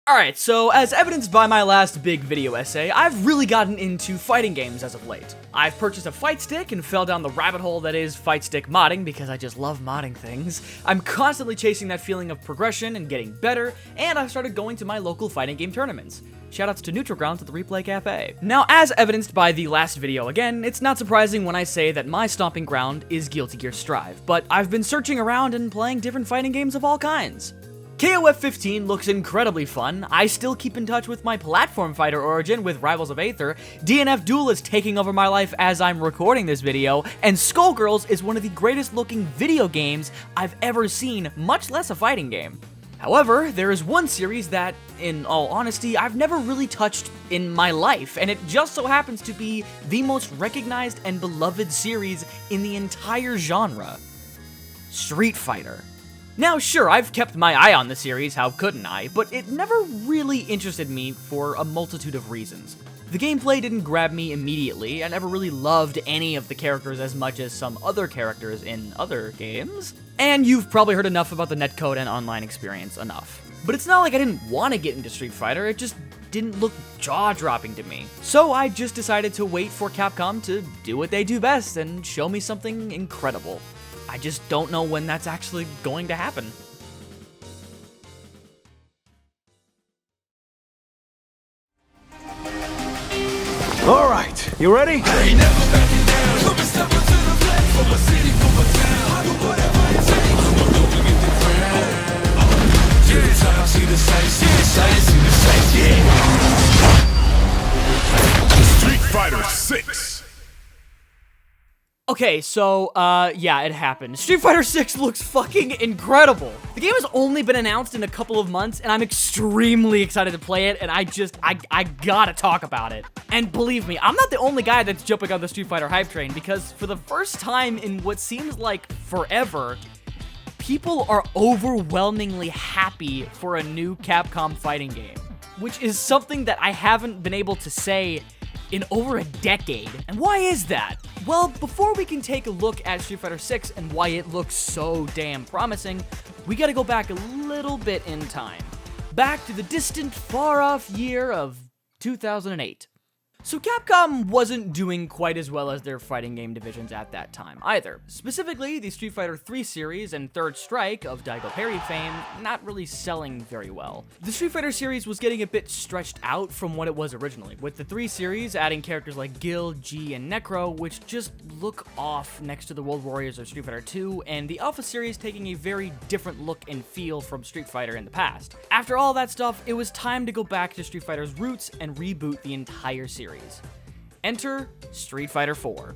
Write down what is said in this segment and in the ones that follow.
Alright, so as evidenced by my last big video essay, I've really gotten into fighting games as of late. I've purchased a fight stick and fell down the rabbit hole that is fight stick modding because I just love modding things. I'm constantly chasing that feeling of progression and getting better, and I've started going to my local fighting game tournaments. Shoutouts to Neutral Grounds at the Replay Cafe. Now, as evidenced by the last video again, it's not surprising when I say that my stomping ground is Guilty Gear Strive, but I've been searching around and playing different fighting games of all kinds. KOF 15 looks incredibly fun. I still keep in touch with my platform fighter origin with Rivals of Aether. DNF Duel is taking over my life as I'm recording this video, and Skullgirls is one of the greatest looking video games I've ever seen, much less a fighting game. However, there is one series that, in all honesty, I've never really touched in my life, and it just so happens to be the most recognized and beloved series in the entire genre: Street Fighter. Now, sure, I've kept my eye on the series, how couldn't I, but it never really interested me for a multitude of reasons. The gameplay didn't grab me immediately. I never really loved any of the characters as much as some other characters in other games. And you've probably heard enough about the netcode and online experience enough. But it's not like I didn't want to get into Street Fighter, it just didn't look jaw-dropping to me. So I just decided to wait for Capcom to do what they do best and show me something incredible. I just don't know when that's actually going to happen. All right, you ready? Street Fighter 6. Okay, so, yeah, it happened. Street Fighter 6 looks fucking incredible. The game has only been announced in a couple of months, and I'm extremely excited to play it, and I gotta talk about it. And believe me, I'm not the only guy that's jumping on the Street Fighter hype train, because for the first time in what seems like forever, people are overwhelmingly happy for a new Capcom fighting game, which is something that I haven't been able to say in over a decade. And why is that? Well, before we can take a look at Street Fighter 6 and why it looks so damn promising, we gotta go back a little bit in time. Back to the distant, far-off year of 2008. So Capcom wasn't doing quite as well as their fighting game divisions at that time either. Specifically, the Street Fighter 3 series and Third Strike of Daigo Perry fame not really selling very well. The Street Fighter series was getting a bit stretched out from what it was originally, with the 3 series adding characters like Gil, G, and Necro, which just look off next to the World Warriors of Street Fighter 2, and the Alpha series taking a very different look and feel from Street Fighter in the past. After all that stuff, it was time to go back to Street Fighter's roots and reboot the entire series. Enter Street Fighter 4.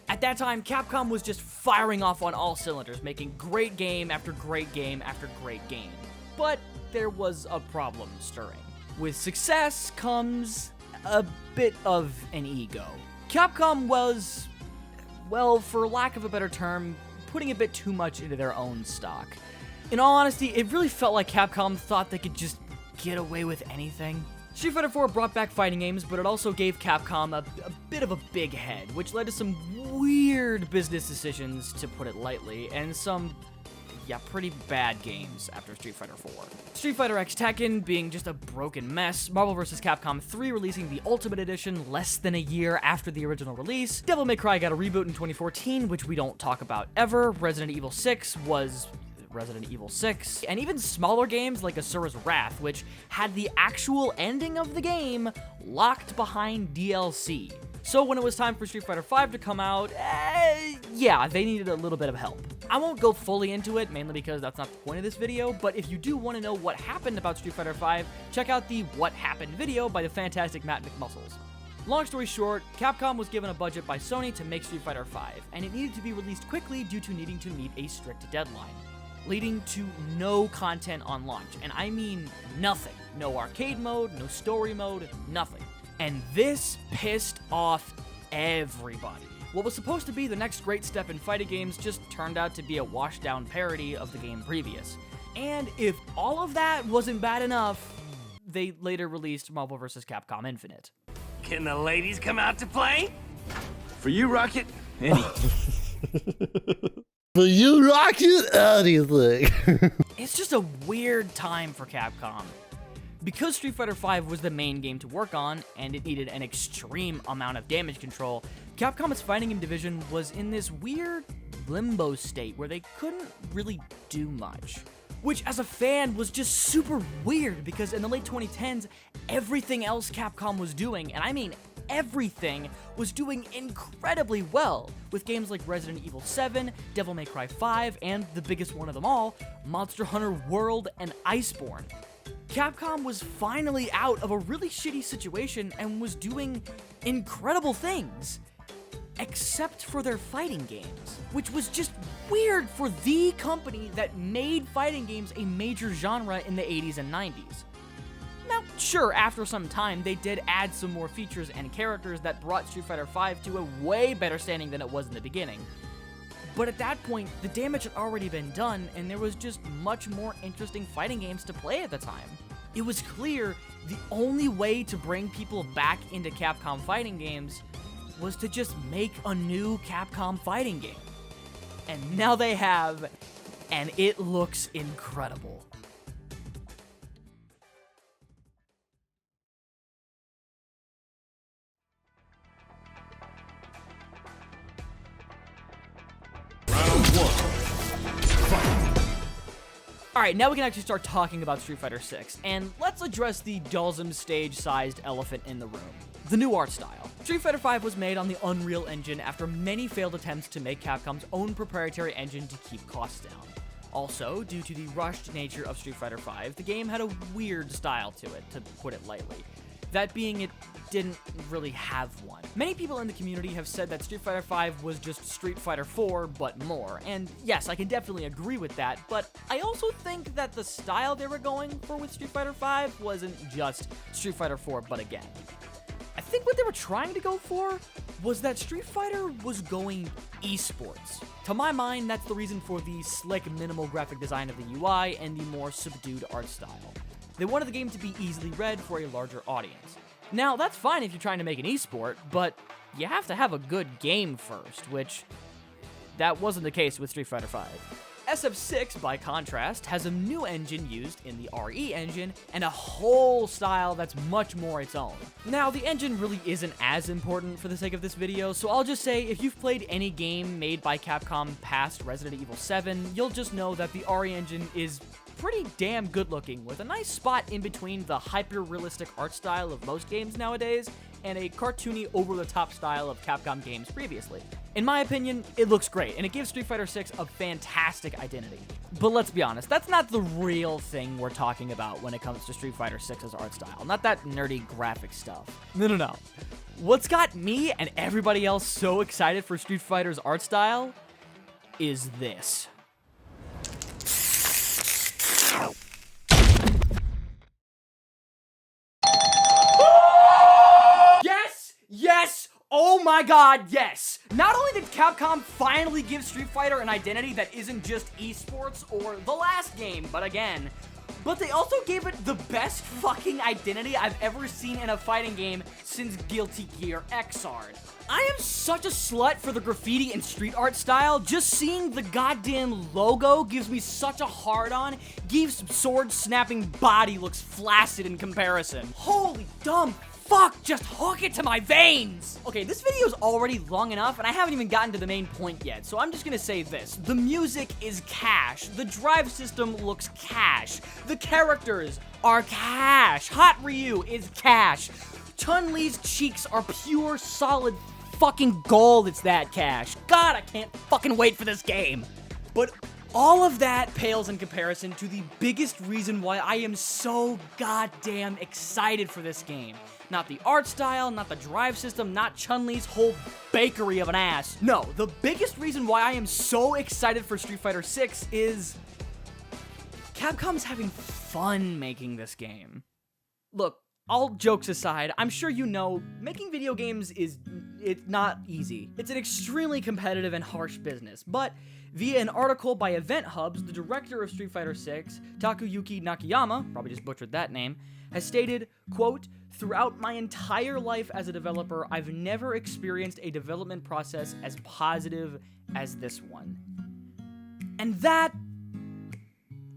At that time, Capcom was just firing off on all cylinders, making great game after great game after great game. But there was a problem stirring. With success comes a bit of an ego. Capcom was, well, for lack of a better term, putting a bit too much into their own stock. In all honesty, it really felt like Capcom thought they could just get away with anything. Street Fighter 4 brought back fighting games, but it also gave Capcom a bit of a big head, which led to some weird business decisions, to put it lightly, and some, yeah, pretty bad games after Street Fighter 4. Street Fighter X Tekken being just a broken mess, Marvel vs. Capcom 3 releasing the Ultimate Edition less than a year after the original release, Devil May Cry got a reboot in 2014, which we don't talk about ever, Resident Evil 6 was Resident Evil 6, and even smaller games like Asura's Wrath, which had the actual ending of the game locked behind DLC. So when it was time for Street Fighter 5 to come out, yeah, they needed a little bit of help. I won't go fully into it, mainly because that's not the point of this video, but if you do want to know what happened about Street Fighter 5, check out the What Happened video by the fantastic Matt McMuscles. Long story short, Capcom was given a budget by Sony to make Street Fighter 5, and it needed to be released quickly due to needing to meet a strict deadline, leading to no content on launch, and I mean nothing. No arcade mode, no story mode, nothing. And this pissed off everybody. What was supposed to be the next great step in fighting games just turned out to be a washed-down parody of the game previous. And if all of that wasn't bad enough, they later released Marvel vs. Capcom Infinite. Can the ladies come out to play? For you, Rocket, any. But you rock it anything. It's just a weird time for Capcom. Because Street Fighter V was the main game to work on, and it needed an extreme amount of damage control, Capcom's fighting game division was in this weird limbo state where they couldn't really do much. Which, as a fan, was just super weird, because in the late 2010s, everything else Capcom was doing, and I mean everything, was doing incredibly well, with games like Resident Evil 7, Devil May Cry 5, and the biggest one of them all, Monster Hunter World and Iceborne. Capcom was finally out of a really shitty situation and was doing incredible things. Except for their fighting games, which was just weird for the company that made fighting games a major genre in the 80s and 90s. Now, sure, after some time, they did add some more features and characters that brought Street Fighter V to a way better standing than it was in the beginning. But at that point, the damage had already been done, and there was just much more interesting fighting games to play at the time. It was clear the only way to bring people back into Capcom fighting games was to just make a new Capcom fighting game. And now they have, and it looks incredible. Alright, now we can actually start talking about Street Fighter 6, and let's address the Dhalsim stage-sized elephant in the room. The new art style. Street Fighter V was made on the Unreal Engine after many failed attempts to make Capcom's own proprietary engine to keep costs down. Also, due to the rushed nature of Street Fighter V, the game had a weird style to it, to put it lightly. That being, it didn't really have one. Many people in the community have said that Street Fighter V was just Street Fighter 4, but more, and yes, I can definitely agree with that, but I also think that the style they were going for with Street Fighter V wasn't just Street Fighter 4, but again. I think what they were trying to go for was that Street Fighter was going esports. To my mind, that's the reason for the slick, minimal graphic design of the UI and the more subdued art style. They wanted the game to be easily read for a larger audience. Now, that's fine if you're trying to make an esport, but you have to have a good game first, which that wasn't the case with Street Fighter V. SF6, by contrast, has a new engine used in the RE engine, and a whole style that's much more its own. Now, the engine really isn't as important for the sake of this video, so I'll just say if you've played any game made by Capcom past Resident Evil 7, you'll just know that the RE engine is pretty damn good looking, with a nice spot in between the hyper-realistic art style of most games nowadays and a cartoony, over-the-top style of Capcom games previously. In my opinion, it looks great, and it gives Street Fighter 6 a fantastic identity. But let's be honest, that's not the real thing we're talking about when it comes to Street Fighter 6's art style, not that nerdy graphic stuff. No. What's got me and everybody else so excited for Street Fighter's art style is this. Yes! Oh my god, yes! Not only did Capcom finally give Street Fighter an identity that isn't just esports or the last game, but again, but they also gave it the best fucking identity I've ever seen in a fighting game since Guilty Gear Xrd. I am such a slut for the graffiti and street art style. Just seeing the goddamn logo gives me such a hard-on. Gives sword-snapping body looks flaccid in comparison. Holy dumb fuck, just hook it to my veins! Okay, this video is already long enough, and I haven't even gotten to the main point yet, so I'm just gonna say this. The music is cash. The drive system looks cash. The characters are cash. Hot Ryu is cash. Chun-Li's cheeks are pure, solid fucking gold. It's that cash. God, I can't fucking wait for this game. But all of that pales in comparison to the biggest reason why I am so goddamn excited for this game. Not the art style, not the drive system, not Chun-Li's whole bakery of an ass. No, the biggest reason why I am so excited for Street Fighter 6 is Capcom's having fun making this game. Look, all jokes aside, I'm sure you know, making video games it's not easy. It's an extremely competitive and harsh business, but via an article by Event Hubs, the director of Street Fighter 6, Takayuki Nakayama, probably just butchered that name, has stated, quote, "Throughout my entire life as a developer, I've never experienced a development process as positive as this one." And that,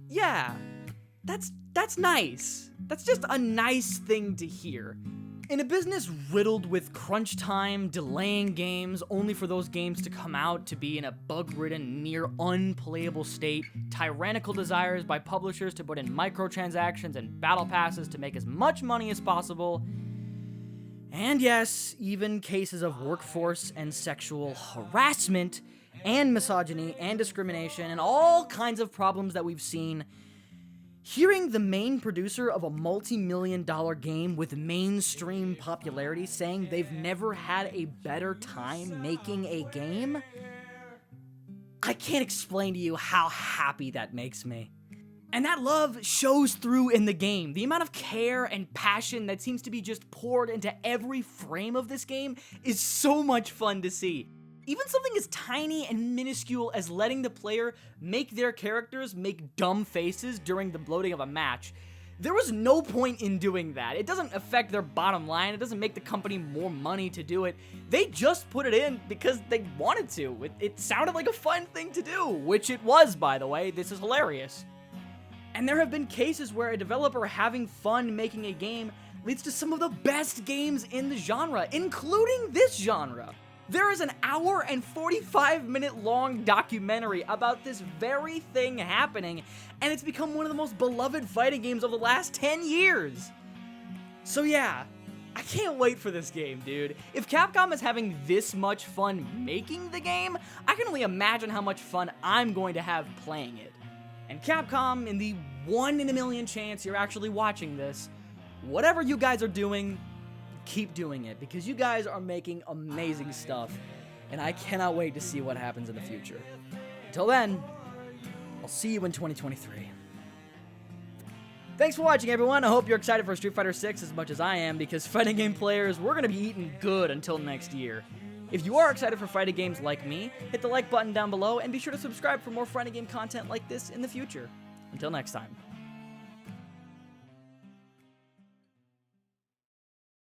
yeah, that's that's nice. That's just a nice thing to hear. In a business riddled with crunch time, delaying games, only for those games to come out to be in a bug-ridden, near unplayable state, tyrannical desires by publishers to put in microtransactions and battle passes to make as much money as possible, and yes, even cases of workforce and sexual harassment, and misogyny, and discrimination, and all kinds of problems that we've seen. Hearing the main producer of a multi-million-dollar game with mainstream popularity saying they've never had a better time making a game, I can't explain to you how happy that makes me. And that love shows through in the game. The amount of care and passion that seems to be just poured into every frame of this game is so much fun to see. Even something as tiny and minuscule as letting the player make their characters make dumb faces during the loading of a match. There was no point in doing that. It doesn't affect their bottom line. It doesn't make the company more money to do it. They just put it in because they wanted to. It sounded like a fun thing to do, which it was, by the way. This is hilarious. And there have been cases where a developer having fun making a game leads to some of the best games in the genre, including this genre. There is an hour and 45-minute long documentary about this very thing happening, and it's become one of the most beloved fighting games of the last 10 years. So yeah, I can't wait for this game, dude. If Capcom is having this much fun making the game, I can only imagine how much fun I'm going to have playing it. And Capcom, in the 1 in a million chance you're actually watching this, whatever you guys are doing, keep doing it, because you guys are making amazing stuff, and I cannot wait to see what happens in the future. Until then, I'll see you in 2023. Thanks for watching, everyone. I hope you're excited for Street Fighter 6 as much as I am, because fighting game players, we're going to be eating good until next year. If you are excited for fighting games like me, hit the like button down below, and be sure to subscribe for more fighting game content like this in the future. Until next time.